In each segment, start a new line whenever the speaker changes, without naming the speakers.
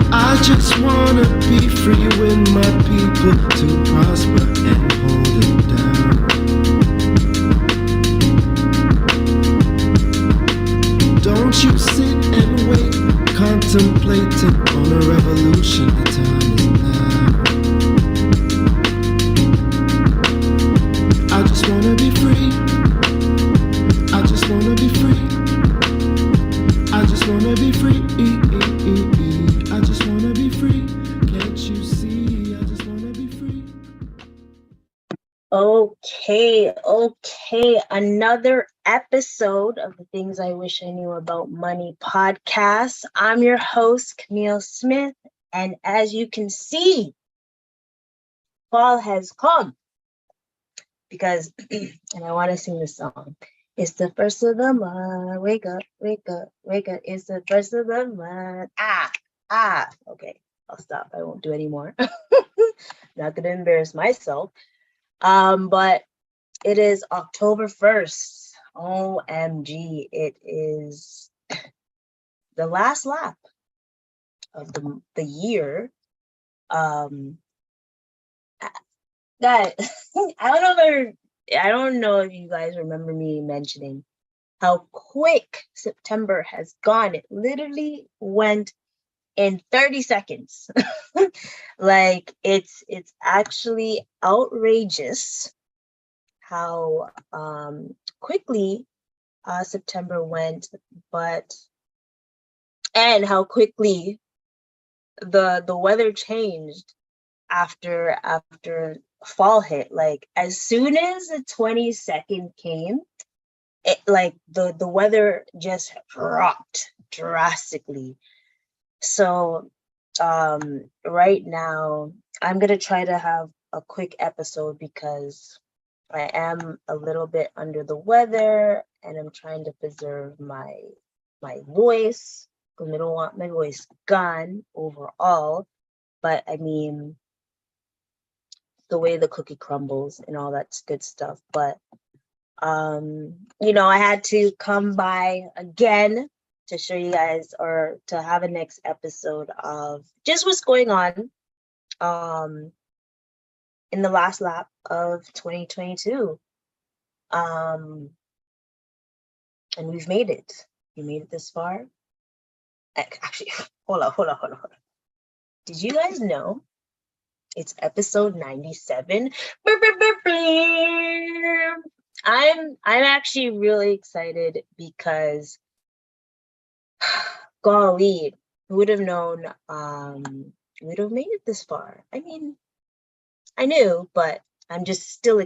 I just wanna be free with my people to prosper and hold it down. Don't you sit and wait, contemplating on a revolution. The time is now. I just wanna be free. I just wanna be free. I just wanna be free. I just wanna be free. Can't you see? I just wanna be free.
Okay. Another episode of the Things I Wish I Knew About Money podcast. I'm your host, Kamille Smith. And as you can see, fall has come because, and I want to sing this song. It's the first of the month. Wake up, wake up, wake up. It's the first of the month. Okay, I'll stop. I won't do any more. Not gonna embarrass myself. But it is October 1st. OMG, it is the last lap of the year. That I don't know if you guys remember me mentioning how quick September has gone. It literally went in 30 seconds. Like it's actually outrageous how quickly September went, and how quickly the weather changed after fall hit. Like as soon as the 22nd came, it like the weather just dropped drastically. So right now I'm gonna try to have a quick episode because I am a little bit under the weather and I'm trying to preserve my voice because I don't want my voice gone overall. But I mean, the way the cookie crumbles and all that's good stuff. But I had to come by again to show you guys, or to have a next episode of just what's going on in the last lap of 2022. And we've made it. We made it this far. Actually, hold on. Did you guys know it's episode 97? I'm actually really excited because golly, who would have known we would have made it this far? I mean, I knew, but I'm just still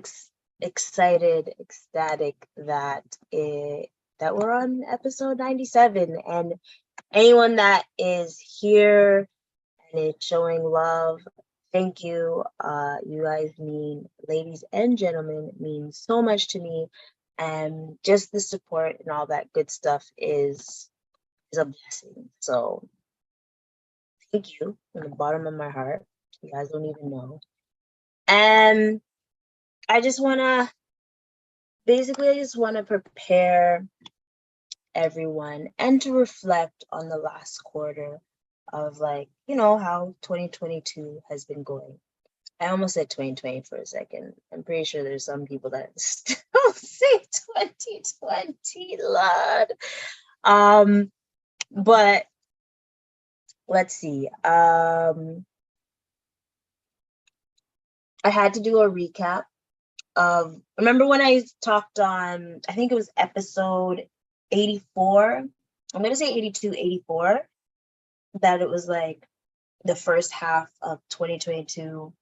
excited, ecstatic that we're on episode 97. And anyone that is here and is showing love, thank you. You guys mean, ladies and gentlemen, mean so much to me. And just the support and all that good stuff is a blessing. So thank you from the bottom of my heart. You guys don't even know. And I just want to prepare everyone and to reflect on the last quarter of how 2022 has been going. I almost said 2020 for a second. I'm pretty sure there's some people that still say 2020, Lord. But let's see. I had to do a recap of, remember when I talked on, I think it was episode 84, I'm going to say 82, 84, that it was like the first half of 2022,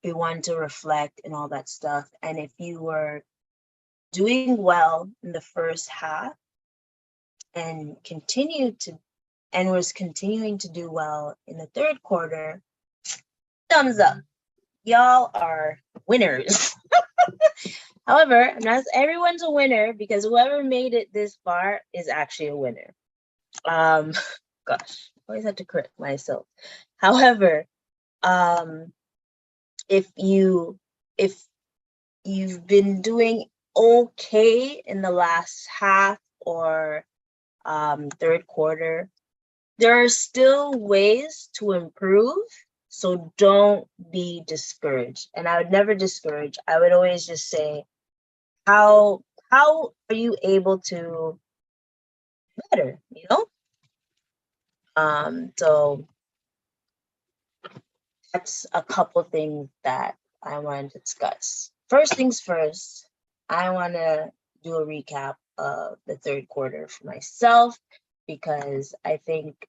we wanted to reflect and all that stuff. And if you were doing well in the first half and was continuing to do well in the third quarter, thumbs up. Y'all are winners. However, not everyone's a winner, because whoever made it this far is actually a winner. Gosh, I always have to correct myself. However, if you've been doing okay in the last half, or third quarter, there are still ways to improve. So don't be discouraged. And I would never discourage. I would always just say, how are you able to better, you know? So that's a couple things that I want to discuss. First things first, I want to do a recap of the third quarter for myself, because I think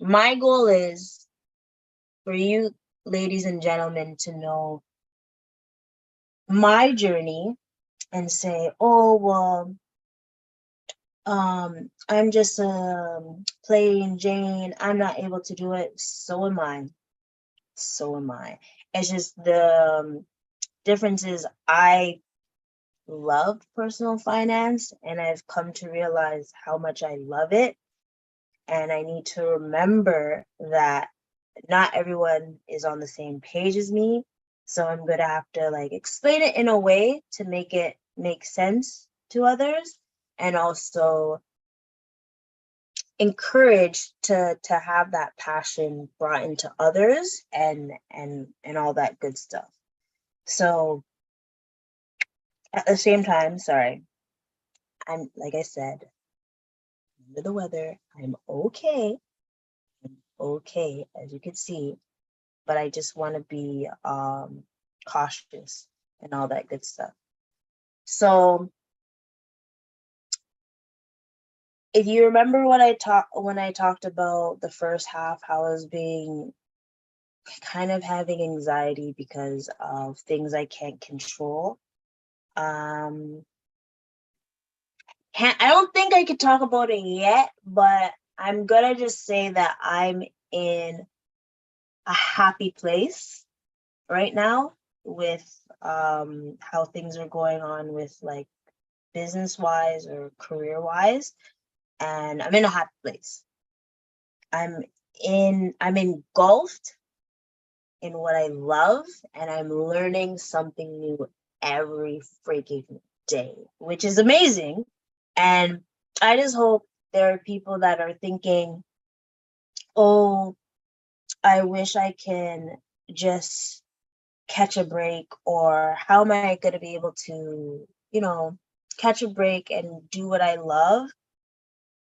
my goal is for you, ladies and gentlemen, to know my journey and say, oh, well, I'm just plain Jane. I'm not able to do it. So am I. So am I. It's just the difference is I love personal finance, and I've come to realize how much I love it. And I need to remember that not everyone is on the same page as me. So I'm going to have to like explain it in a way to make it make sense to others, and also encouraged to have that passion brought into others and all that good stuff. So at the same time, sorry, I'm, like I said, under the weather. I'm okay. I'm okay, as you can see, but I just want to be cautious and all that good stuff. So if you remember when I talked about the first half, how I was being kind of having anxiety because of things I can't control. I don't think I could talk about it yet, but I'm gonna just say that I'm in a happy place right now with how things are going on with like business wise or career wise, and I'm in a happy place. I'm engulfed in what I love, and I'm learning something new every freaking day, which is amazing. And I just hope there are people that are thinking, oh, I wish I can just catch a break, or how am I going to be able to, catch a break and do what I love?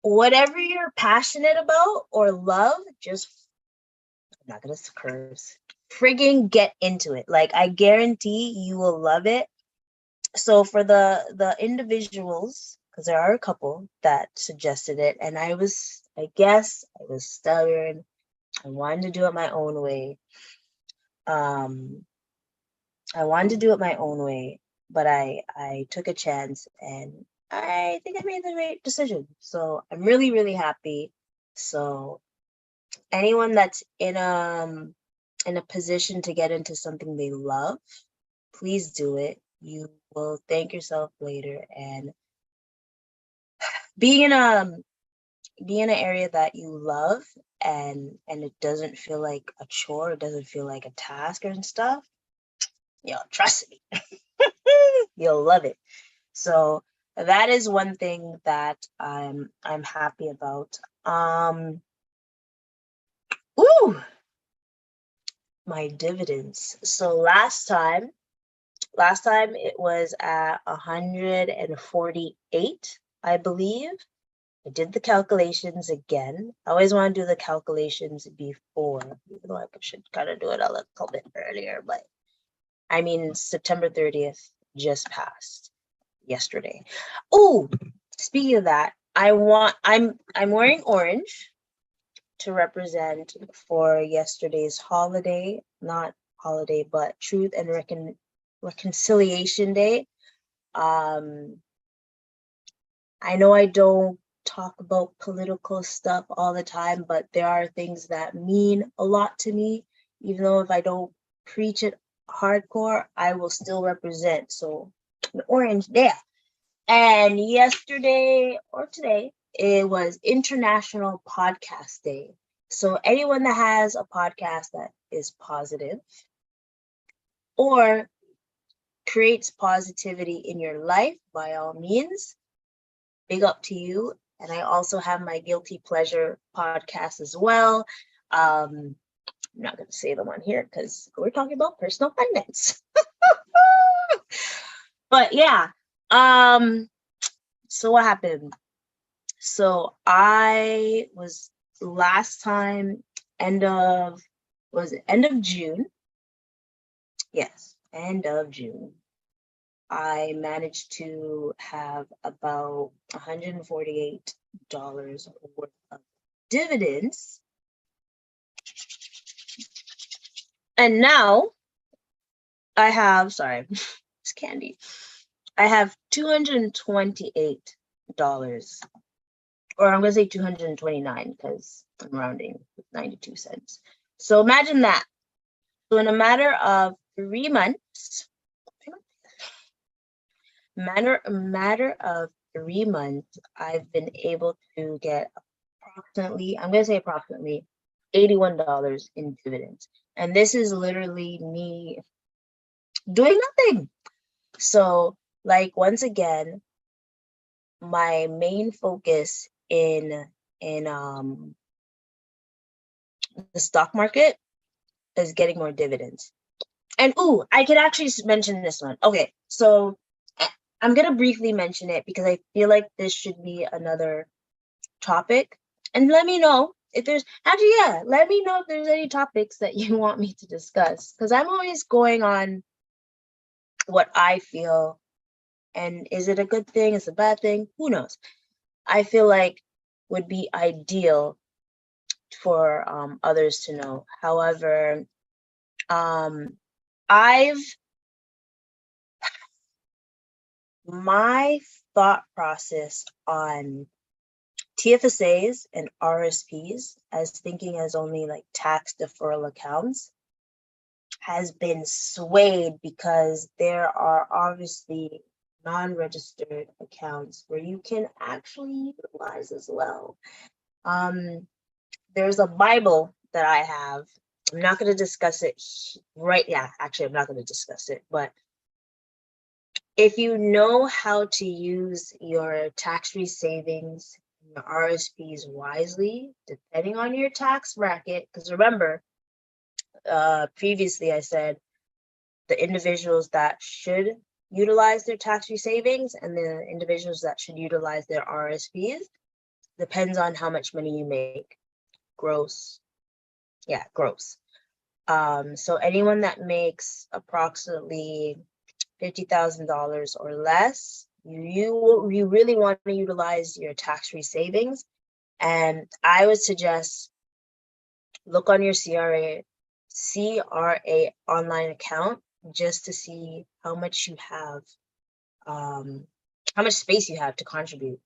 Whatever you're passionate about or love, just, I'm not going to curse, frigging get into it. Like, I guarantee you will love it. So for the individuals, because there are a couple that suggested it, and I guess I was stubborn. I wanted to do it my own way. But I took a chance, and I think I made the right decision. So I'm really, really happy. So anyone that's in a position to get into something they love, please do it. You will thank yourself later. And being in an area that you love, and it doesn't feel like a chore, it doesn't feel like a task and stuff, trust me, you'll love it. So that is one thing that I'm happy about. My dividends. So last time it was at 148, I believe. I did the calculations again. I always want to do the calculations before, even though I should kind of do it a little bit earlier, but I mean, September 30th just passed yesterday. Oh, speaking of that, I'm wearing orange to represent for yesterday's holiday, not holiday, but Truth and Reconciliation Day. I know I don't talk about political stuff all the time, but there are things that mean a lot to me. Even though if I don't preach it hardcore, I will still represent. So an orange there. And yesterday or today, it was International Podcast Day. So anyone that has a podcast that is positive or creates positivity in your life, by all means, big up to you. And I also have my guilty pleasure podcast as well. I'm not going to say the one here because we're talking about personal finance. But yeah, so what happened? So I was last time end of June. Yes, end of June. I managed to have about $148 worth of dividends. And now I have, sorry, it's candy. I have $228, or I'm going to say 229 because I'm rounding with 92 cents. So imagine that. So in a matter of 3 months, I've been able to get approximately $81 in dividends. And this is literally me doing nothing. So, like, once again, my main focus in the stock market is getting more dividends. And I could actually mention this one. Okay, so I'm gonna briefly mention it because I feel like this should be another topic. And let me know if there's let me know if there's any topics that you want me to discuss, because I'm always going on what I feel. And is it a good thing? Is it a bad thing? Who knows? I feel like would be ideal for others to know. However, my thought process on TFSAs and RSPs as thinking as only like tax deferral accounts has been swayed because there are obviously non-registered accounts where you can actually utilize as well. There's a Bible that I have. I'm not going to discuss it right. Yeah, actually, I'm not going to discuss it. But if you know how to use your tax-free savings, your RSPs wisely, depending on your tax bracket, because remember, previously I said the individuals that should utilize their tax-free savings and the individuals that should utilize their RSPs depends on how much money you make. Gross. Yeah, gross. So anyone that makes approximately $50,000 or less, you really want to utilize your tax-free savings. And I would suggest look on your CRA online account just to see how much you have, how much space you have to contribute.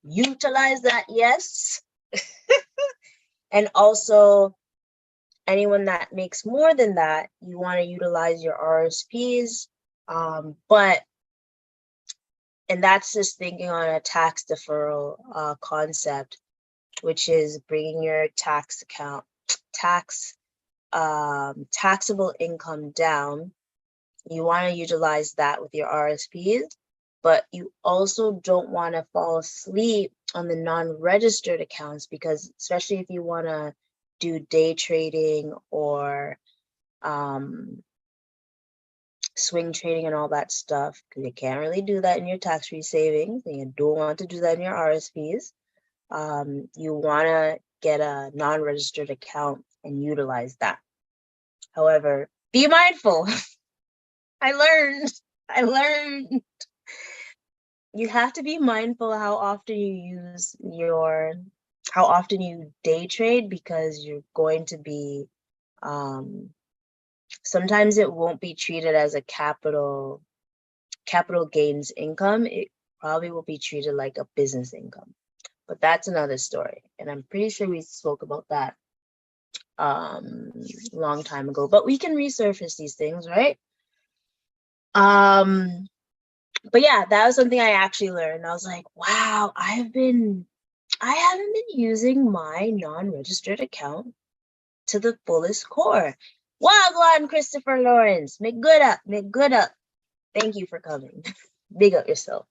Utilize that, yes. And also, anyone that makes more than that, you want to utilize your RSPs. And that's just thinking on a tax deferral concept, which is bringing your taxable income down. You want to utilize that with your RSPs, but you also don't want to fall asleep on the non-registered accounts, because especially if you want to do day trading or swing trading and all that stuff, because you can't really do that in your tax-free savings, and you don't want to do that in your RSPs. You want to get a non-registered account and utilize that. However, be mindful. I learned. You have to be mindful how often you day trade, because you're going to be, sometimes it won't be treated as a capital gains income. It probably will be treated like a business income, but that's another story. And I'm pretty sure we spoke about that long time ago, but we can resurface these things, right? But yeah, that was something I actually learned. I was like, wow, I haven't been using my non-registered account to the fullest core. Wagwan, Christopher Lawrence, make good up. Thank you for coming. Big up yourself.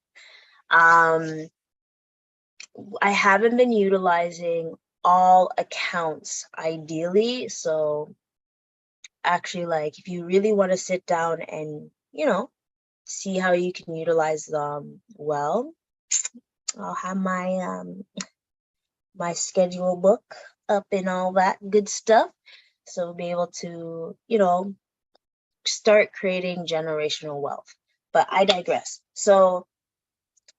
I haven't been utilizing all accounts ideally. So actually, like, if you really want to sit down and, see how you can utilize them well, I'll have my schedule book up and all that good stuff. So we'll be able to, start creating generational wealth. But I digress. So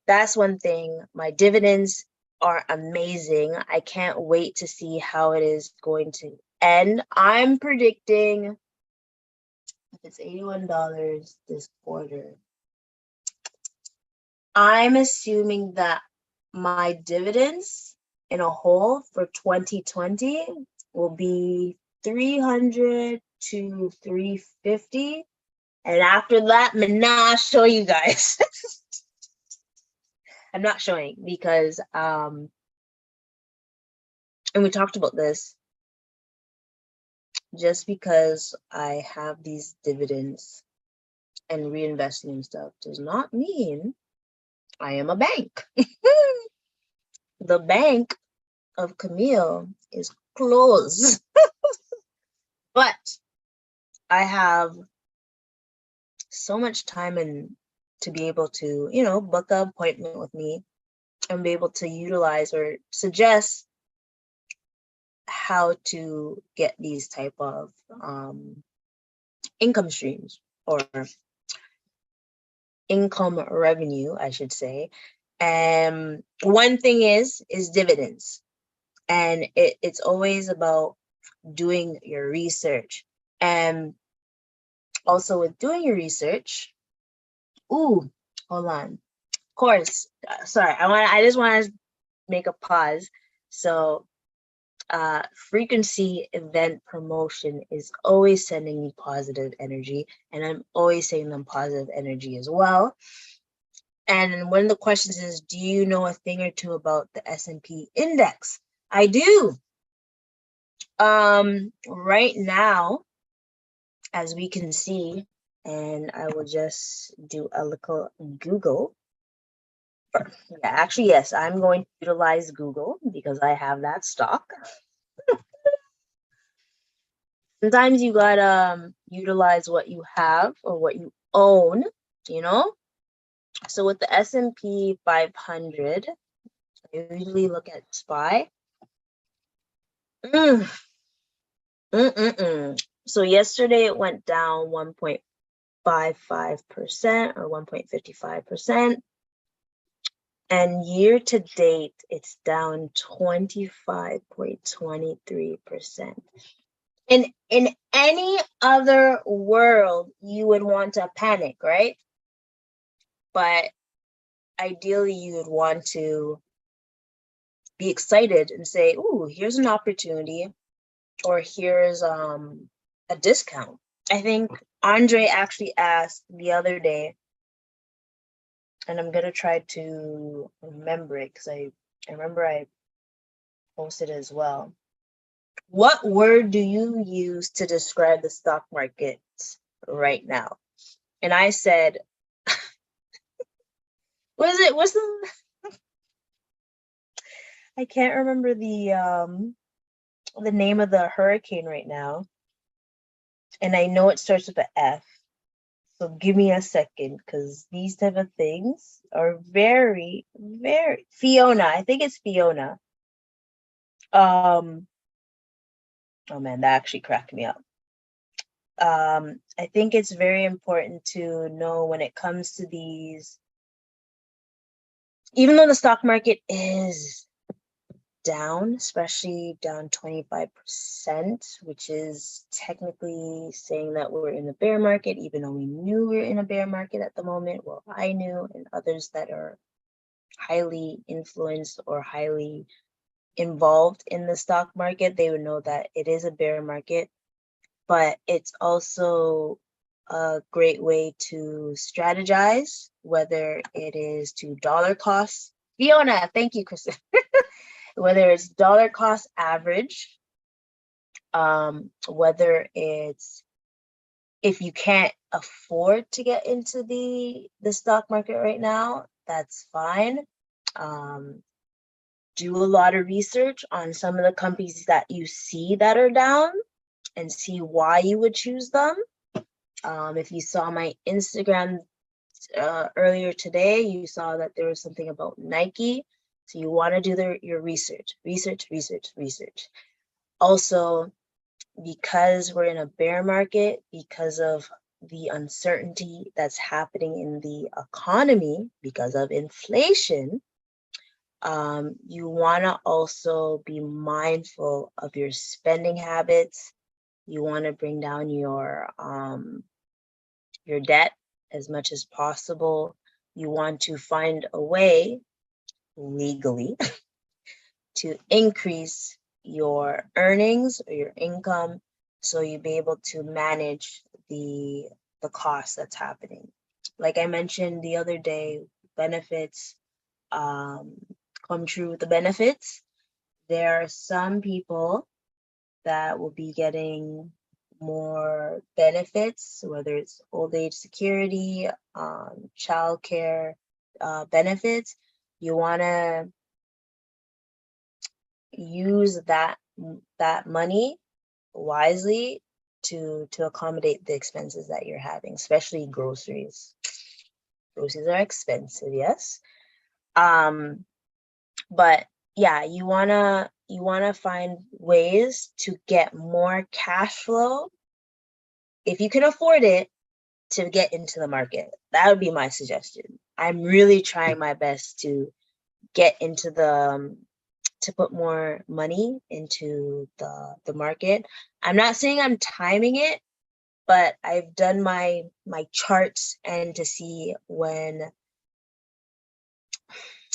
that's one thing. My dividends are amazing. I can't wait to see how it is going to end. I'm predicting, if it's $81 this quarter, I'm assuming that my dividends in a whole for 2020 will be 300 to 350. And after that, I'm not show you guys. I'm not showing because, and we talked about this, just because I have these dividends and reinvesting and stuff does not mean I am a bank. The bank of Kamille is closed. But I have so much time and to be able to, book an appointment with me and be able to utilize or suggest how to get these type of income streams, or income revenue, I should say. And one thing is dividends. And it's always about doing your research. And also with doing your research, hold on. Of course, sorry, I just want to make a pause. So frequency event promotion is always sending me positive energy, and I'm always saying them positive energy as well. And one of the questions is, do you know a thing or two about the S&P index? I do. Right now, as we can see, and I will just do a little Google. Yeah, actually, yes, I'm going to utilize Google because I have that stock. Sometimes you gotta utilize what you have or what you own, So with the S&P 500, I usually look at SPY. So yesterday it went down 1.55% or 1.55%. And year to date, it's down 25.23%. In any other world, you would want to panic, right? But ideally, you would want to be excited and say, "Ooh, here's an opportunity," or here's a discount. I think Andre actually asked the other day, and I'm gonna try to remember it because I remember I posted it as well. What word do you use to describe the stock market right now? And I said, what's the I can't remember the name of the hurricane right now. And I know it starts with an F. So give me a second, because these type of things are very, very Fiona. I think it's Fiona. Oh man, that actually cracked me up. I think it's very important to know when it comes to these, even though the stock market is down, especially down 25%, which is technically saying that we're in a bear market, even though we knew we we're in a bear market at the moment. Well, I knew, and others that are highly influenced or highly involved in the stock market, they would know that it is a bear market, but it's also a great way to strategize, whether it is to dollar cost. Fiona, thank you, Kristen. Whether it's dollar cost average, whether it's if you can't afford to get into the stock market right now, that's fine. do a lot of research on some of the companies that you see that are down and see why you would choose them. If you saw my Instagram earlier today, you saw that there was something about Nike. So you want to do your research. Also, because we're in a bear market, because of the uncertainty that's happening in the economy because of inflation, you want to also be mindful of your spending habits. You want to bring down your debt as much as possible. You want to find a way legally to increase your earnings or your income so you'll be able to manage the cost that's happening. Like I mentioned the other day, benefits come true with the benefits. There are some people that will be getting more benefits, whether it's old age security, childcare benefits. You want to use that money wisely to accommodate the expenses that you're having, especially groceries. Groceries are expensive, yes. But yeah, you wanna find ways to get more cash flow if you can afford it to get into the market. That would be my suggestion. I'm really trying my best to get into to put more money into the market. I'm not saying I'm timing it, but I've done my charts and to see when.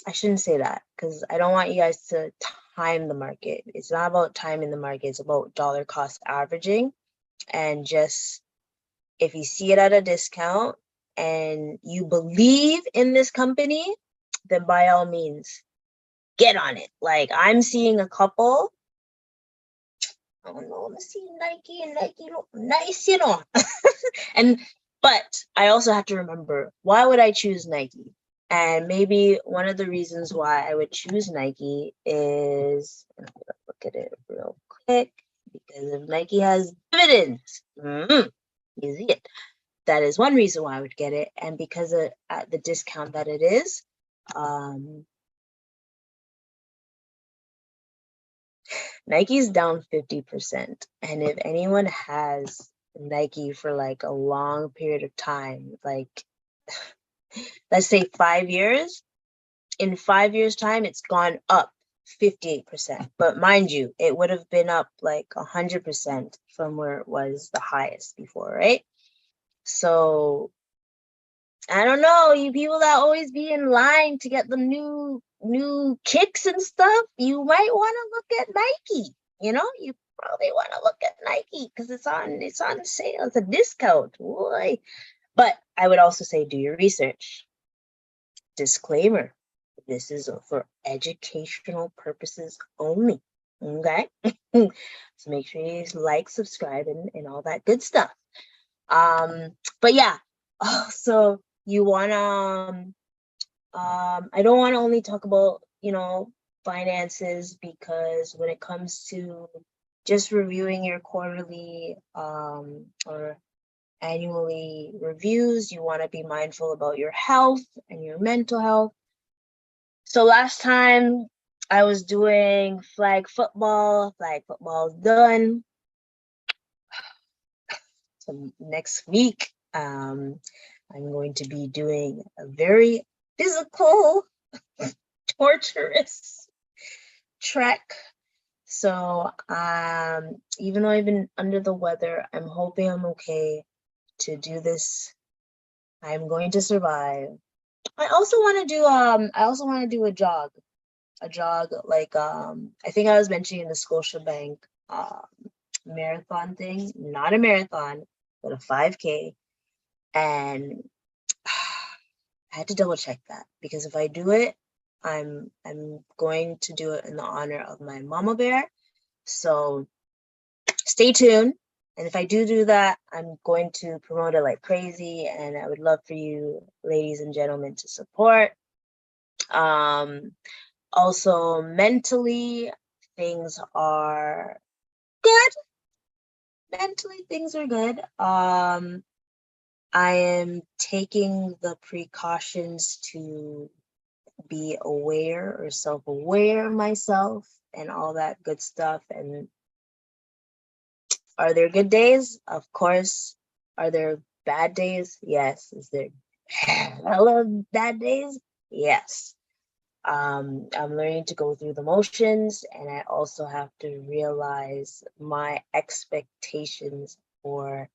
I shouldn't say that because I don't want you guys to time the market. It's not about timing the market. It's about dollar cost averaging. And just if you see it at a discount and you believe in this company, then by all means, get on it. Like I'm seeing a couple. I don't know, let's see Nike and Nike look nice, you know. But I also have to remember, why would I choose Nike? And maybe one of the reasons why I would choose Nike is, look at it real quick, because if Nike has dividends, you see it. That is one reason why I would get it. And because of at the discount that it is, Nike's down 50%. And if anyone has Nike for like a long period of time, like let's say 5 years, in 5 years' time, it's gone up 58%. But mind you, it would have been up like 100% from where it was the highest before, right? So I don't know, you people that always be in line to get the new kicks and stuff, you might want to look at Nike. You know, you probably want to look at Nike because it's on sale. It's a discount. Boy. But I would also say do your research. Disclaimer, this is for educational purposes only. Okay? So make sure you like, subscribe, and all that good stuff. But yeah, so you wanna I don't want to only talk about, finances, because when it comes to just reviewing your quarterly or annually reviews, you want to be mindful about your health and your mental health. So last time I was doing flag football is done. So next week, I'm going to be doing a very physical, torturous trek. So even though I've been under the weather, I'm hoping I'm okay to do this. I'm going to survive. I also want to do a jog. Like I think I was mentioning the Scotiabank marathon thing, not a marathon, but a 5K. And I had to double check that, because if I do it, I'm going to do it in the honor of my mama bear. So stay tuned. And if I do that, I'm going to promote it like crazy, and I would love for you, ladies and gentlemen, to support. Also, mentally, things are good. Mentally, things are good. I am taking the precautions to be aware or self-aware of myself and all that good stuff. And are there good days? Of course. Are there bad days? Yes. Is there hella bad days? Yes. I'm learning to go through the motions, and I also have to realize my expectations for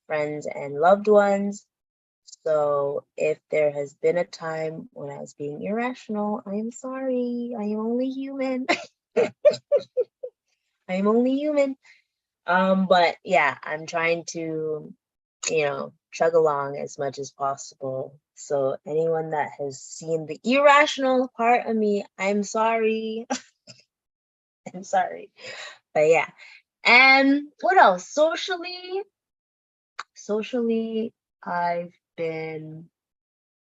friends and loved ones. So if there has been a time when I was being irrational, I am sorry. I am only human. I am only human. But yeah, I'm trying to, chug along as much as possible. So anyone that has seen the irrational part of me, I'm sorry. I'm sorry. But yeah. And what else? Socially, I've been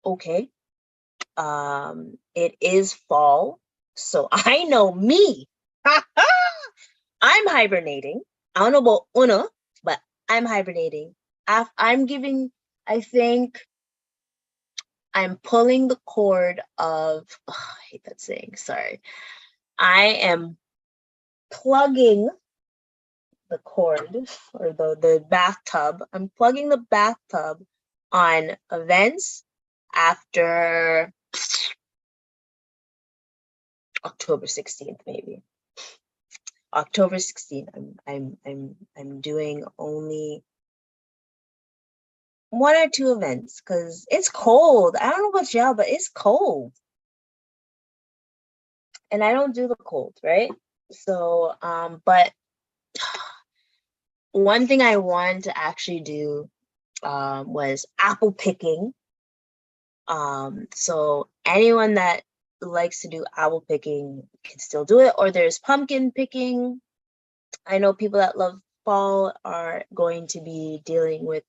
okay. It is fall, so I know me. I'm hibernating. I don't know about Una, but I'm hibernating. I'm giving, I think I'm pulling the cord of, I hate that saying, sorry. I am plugging the cord or the bathtub. I'm plugging the bathtub on events after October 16th, maybe. October 16th. I'm doing only 1 or 2 events because it's cold. I don't know about y'all, but it's cold. And I don't do the cold, right? So, but one thing I wanted to actually do was apple picking. So anyone that likes to do apple picking can still do it, or there's pumpkin picking. I know people that love fall are going to be dealing with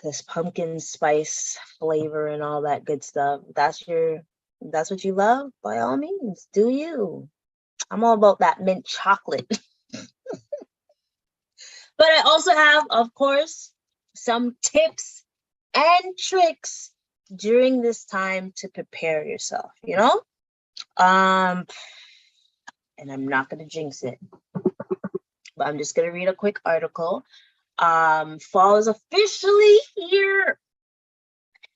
this pumpkin spice flavor and all that good stuff. That's what you love, by all means, do you. I'm all about that mint chocolate. But I also have, of course, some tips and tricks during this time to prepare yourself, and I'm not going to jinx it, but I'm just going to read a quick article. Fall is officially here.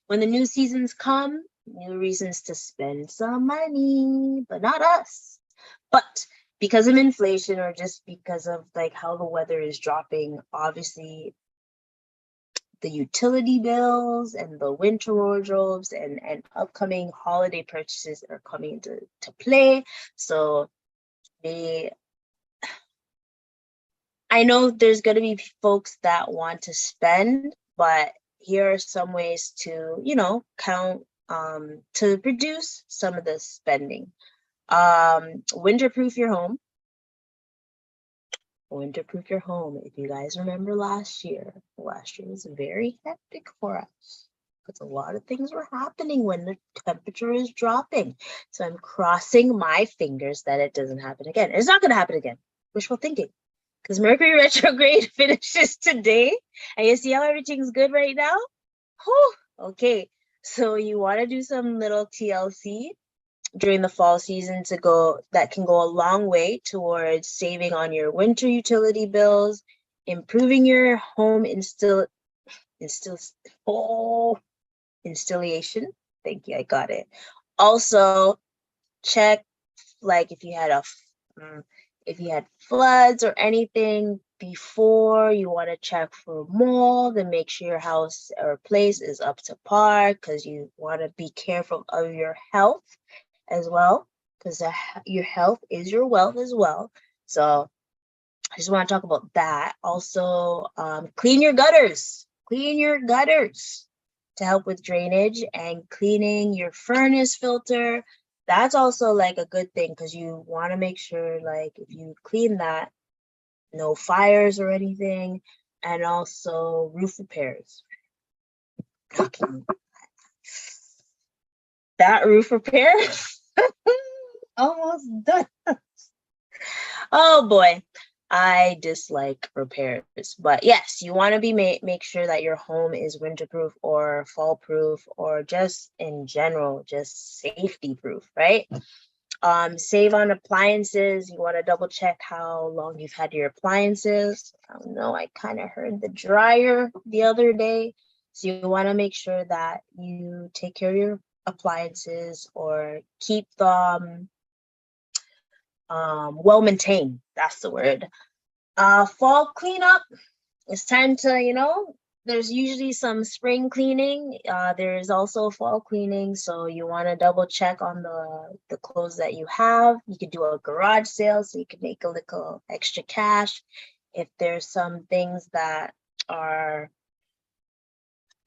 When the new seasons come, new reasons to spend some money, but not us. But because of inflation or just because of like how the weather is dropping, obviously the utility bills and the winter wardrobes and upcoming holiday purchases are coming into play. So I know there's going to be folks that want to spend, but here are some ways to, count to reduce some of the spending. Winterproof your home. Winterproof your home. If you guys remember last year was very hectic for us because a lot of things were happening when the temperature is dropping. So I'm crossing my fingers that it doesn't happen again. It's not going to happen again. Wishful thinking. Because Mercury retrograde finishes today. And you see how everything's good right now? Whew, okay. So you want to do some little TLC during the fall season that can go a long way towards saving on your winter utility bills, improving your home installation. Thank you, I got it. Also, check like if you had floods or anything before, you want to check for mold and make sure your house or place is up to par, because you want to be careful of your health as well, because your health is your wealth as well. So I just want to talk about that. Also, clean your gutters. Clean your gutters to help with drainage, and cleaning your furnace filter. That's also like a good thing because you want to make sure like if you clean that, no fires or anything. And also roof repairs. that roof repair, almost done. Oh boy, I dislike repairs. But yes, you want to be make sure that your home is winterproof or fall proof or just in general, just safety proof, right? Save on appliances. You want to double check how long you've had your appliances. I don't know, I kind of heard the dryer the other day. So you want to make sure that you take care of your appliances or keep them well maintained. That's the word. Fall cleanup. It's time to, there's usually some spring cleaning. There's also fall cleaning. So you want to double check on the clothes that you have. You could do a garage sale so you can make a little extra cash. If there's some things that are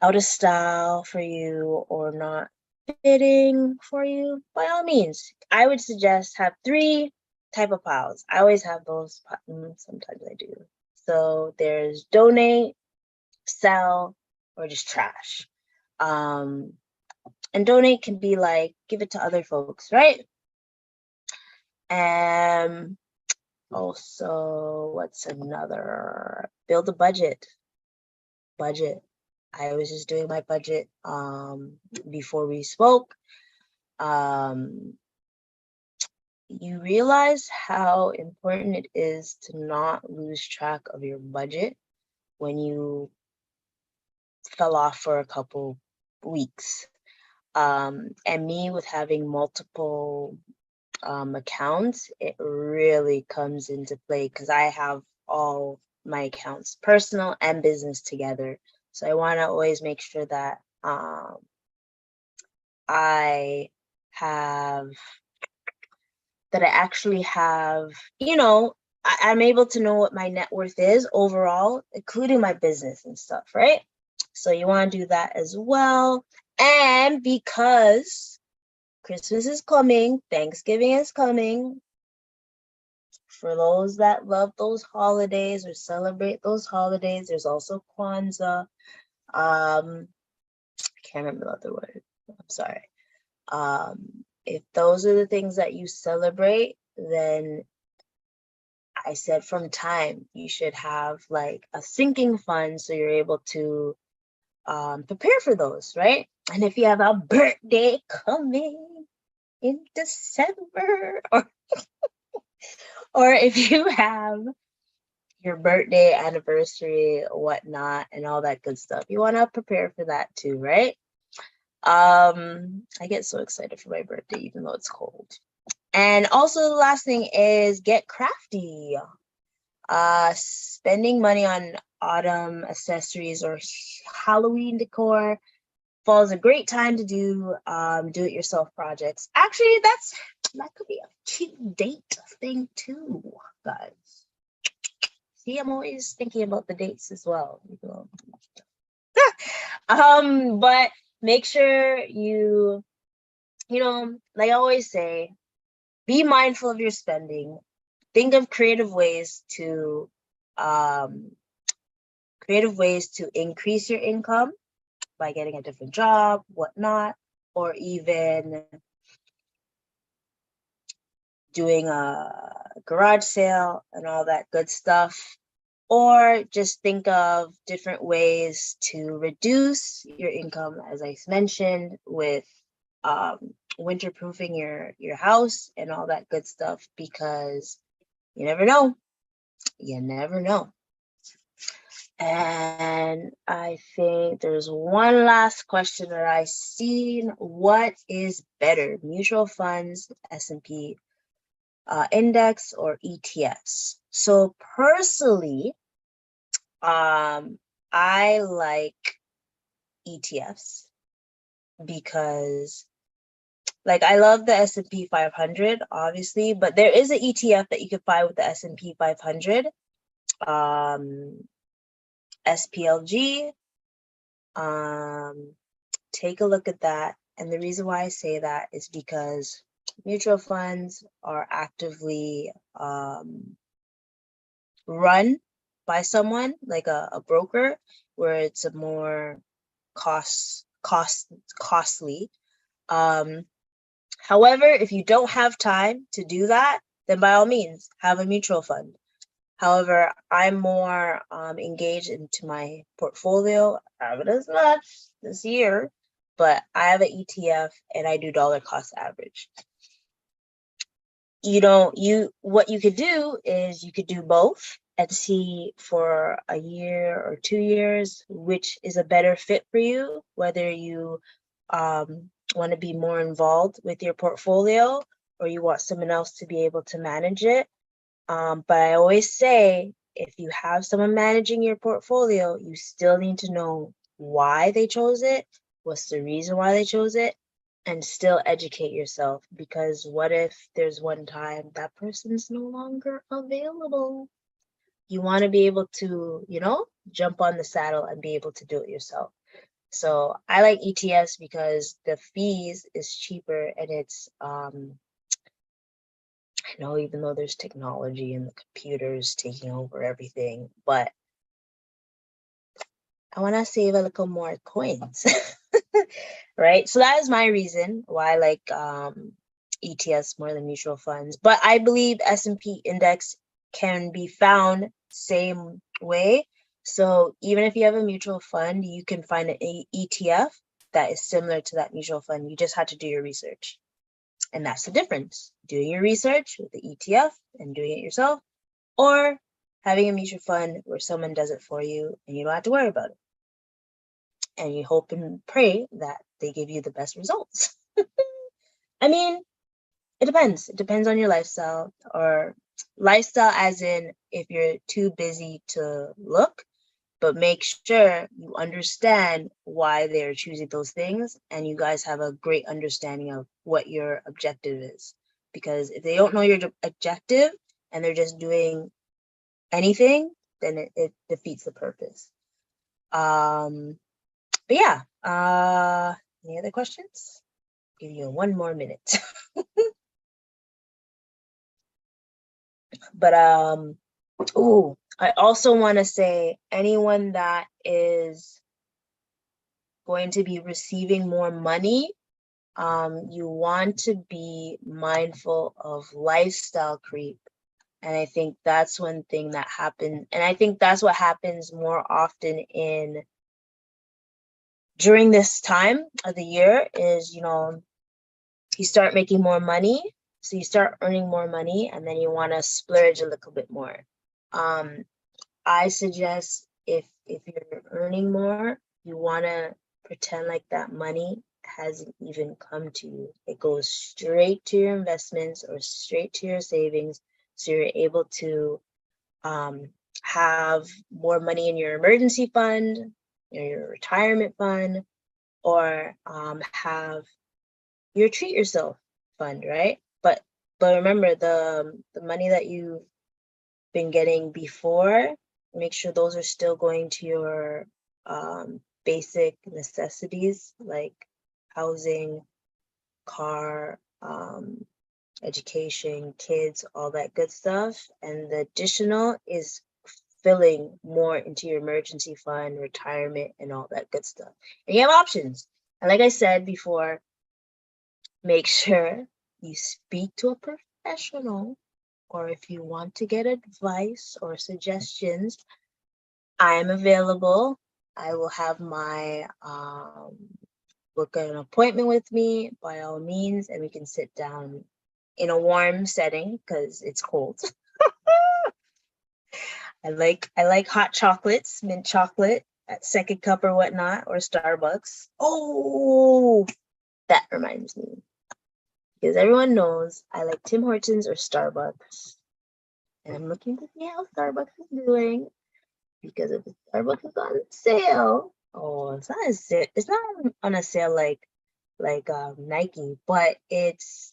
out of style for you or not fitting for you, by all means, I would suggest have 3 type of piles. I always have those. Sometimes I do. So there's donate, sell, or just trash. And donate can be like give it to other folks, right? And also, what's another? Build a budget. I was just doing my budget before we spoke. You realize how important it is to not lose track of your budget when you fell off for a couple weeks. And me with having multiple accounts, it really comes into play because I have all my accounts, personal and business together. So I want to always make sure that I actually have, I'm able to know what my net worth is overall, including my business and stuff, right? So you want to do that as well. And because Christmas is coming, Thanksgiving is coming, for those that love those holidays or celebrate those holidays, there's also Kwanzaa. I can't remember the other word. I'm sorry. If those are the things that you celebrate, then I said from time, you should have like a sinking fund so you're able to prepare for those, right? And if you have a birthday coming in December, or if you have your birthday, anniversary, whatnot, and all that good stuff, you want to prepare for that too, right? I get so excited for my birthday, even though it's cold. And also the last thing is get crafty. Spending money on autumn accessories or Halloween decor falls a great time to do do-it-yourself projects. Actually, that could be a cute date thing too, guys. See, I'm always thinking about the dates as well. But make sure you like I always say, be mindful of your spending. Think of creative ways to increase your income by getting a different job, whatnot, or even doing a garage sale and all that good stuff. Or just think of different ways to reduce your income, as I mentioned, with winterproofing your house and all that good stuff, because you never know. You never know. And I think there's one last question that I seen. What is better, mutual funds, S&P index, or ETFs? So personally, I like ETFs because, like, I love the S&P 500, obviously, but there is an ETF that you could buy with the S&P 500, SPLG. Take a look at that. And the reason why I say that is because mutual funds are actively run by someone like a broker, where it's a more costly. However, if you don't have time to do that, then by all means, have a mutual fund. However, I'm more engaged into my portfolio. I haven't as much this year, but I have an ETF and I do dollar cost average. What you could do is you could do both and see for a year or 2 years which is a better fit for you, whether you want to be more involved with your portfolio or you want someone else to be able to manage it. But I always say, if you have someone managing your portfolio, you still need to know why they chose it, what's the reason why they chose it, and still educate yourself, because what if there's one time that person's no longer available? You want to be able to, jump on the saddle and be able to do it yourself. So I like ETFs because the fees is cheaper and it's I know, even though there's technology and the computers taking over everything, but I want to save a little more coins, right? So that is my reason why I like ETFs more than mutual funds. But I believe S&P index can be found same way. So even if you have a mutual fund, you can find an ETF that is similar to that mutual fund. You just have to do your research. And that's the difference, doing your research with the ETF and doing it yourself, or having a mutual fund where someone does it for you and you don't have to worry about it. And you hope and pray that they give you the best results. I mean, it depends. It depends on your lifestyle, or lifestyle as in if you're too busy to look, but make sure you understand why they're choosing those things and you guys have a great understanding of what your objective is. Because if they don't know your objective and they're just doing anything, then it defeats the purpose. But yeah, any other questions? Give you one more minute. But I also want to say, anyone that is going to be receiving more money, you want to be mindful of lifestyle creep. And I think that's one thing that happens. And I think that's what happens more often during this time of the year is, you start making more money. So you start earning more money and then you want to splurge a little bit more. I suggest if you're earning more, you want to pretend like that money hasn't even come to you. It goes straight to your investments or straight to your savings. So you're able to have more money in your emergency fund, your retirement fund, or have your treat yourself fund, right? But remember, the money that you've been getting before, make sure those are still going to your basic necessities like housing, car, education, kids, all that good stuff. And the additional is filling more into your emergency fund, retirement, and all that good stuff. And you have options. And like I said before, make sure you speak to a professional, or if you want to get advice or suggestions, I am available. I will have my book an appointment with me by all means, and we can sit down in a warm setting because it's cold. I like hot chocolates, mint chocolate at Second Cup or whatnot, or Starbucks. Oh, that reminds me. Because everyone knows I like Tim Hortons or Starbucks. And I'm looking to see how Starbucks is doing. Because if Starbucks is on sale, it's not a sale. It's not on a sale like Nike, but it's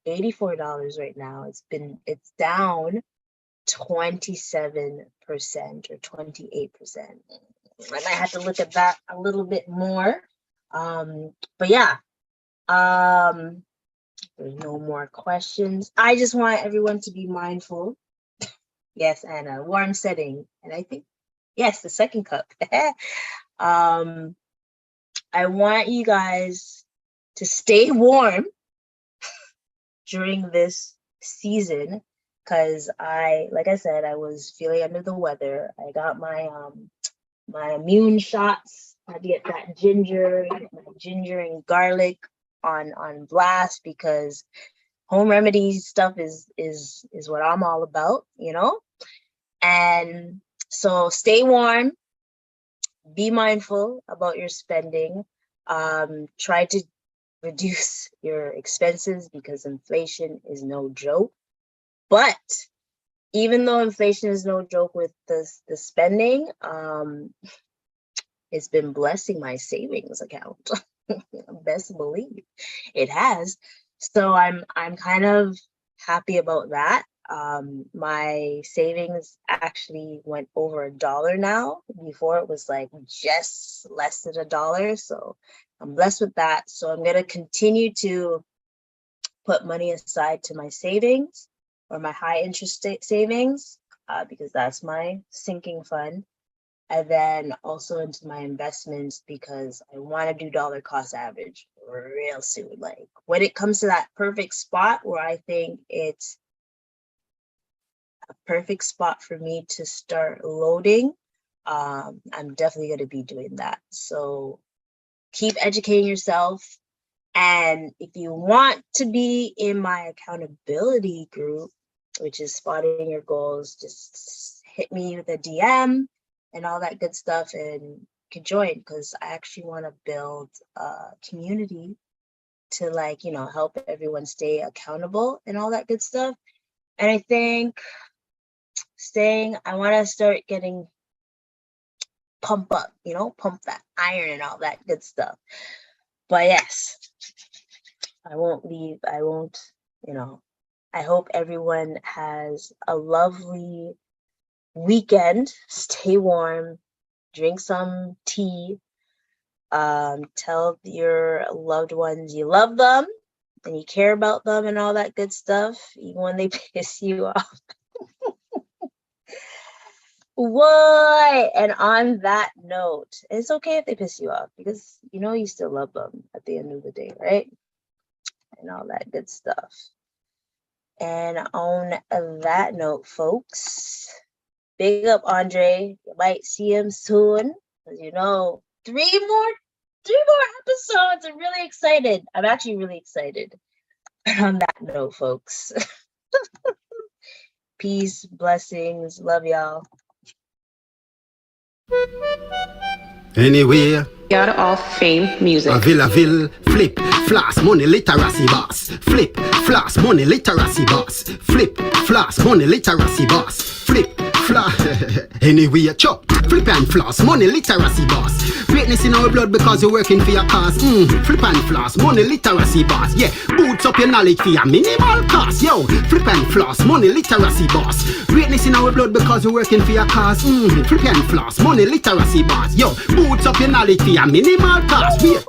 $84 right now. It's down 27% or 28%. I might have to look at that a little bit more. But yeah, there's no more questions. I just want everyone to be mindful. Yes, and a warm setting. And I think, yes, the Second Cup. I want you guys to stay warm during this season, because like I said, I was feeling under the weather. I got my immune shots. I had to get that ginger and garlic on blast, because home remedy stuff is what I'm all about, And so stay warm, be mindful about your spending, try to reduce your expenses, because inflation is no joke. But even though inflation is no joke with the spending, it's been blessing my savings account. Best believe it has. So I'm kind of happy about that. My savings actually went over $1 now. Before it was like just less than $1. So I'm blessed with that. So I'm going to continue to put money aside to my savings, or my high interest savings, because that's my sinking fund. And then also into my investments, because I want to do dollar cost average real soon. Like when it comes to that perfect spot where I think it's a perfect spot for me to start loading, I'm definitely going to be doing that. So keep educating yourself. And if you want to be in my accountability group, which is spotting your goals, just hit me with a DM and all that good stuff, and you can join, because I actually want to build a community to help everyone stay accountable and all that good stuff. And I think I want to start getting pump up, pump that iron and all that good stuff. But yes, I won't leave. I hope everyone has a lovely weekend. Stay warm, drink some tea, tell your loved ones you love them and you care about them and all that good stuff, even when they piss you off. What? And on that note, it's okay if they piss you off, because you still love them at the end of the day, right? And all that good stuff. And on that note, folks, big up Andre. You might see him soon, because 3 more episodes. I'm really excited. I'm actually really excited. On that note, folks, peace, blessings, love y'all.
Anywhere.
God of Fame Music.
A ville, flip, floss, money, literacy boss. Flip, floss, money, literacy boss. Flip, floss, money, literacy boss. Flip, floss. Anywhere, chop, flip and floss, money, literacy boss. Greatness in our blood because you're working for your cause. Flip and floss, money, literacy boss. Yeah, boots up your knowledge for your minimal cost. Yo, flip and floss, money, literacy boss. Greatness in our blood because you're working for your cause. Flip and floss, money, literacy boss. Yo, boots up your knowledge for your minimal cost. Yeah.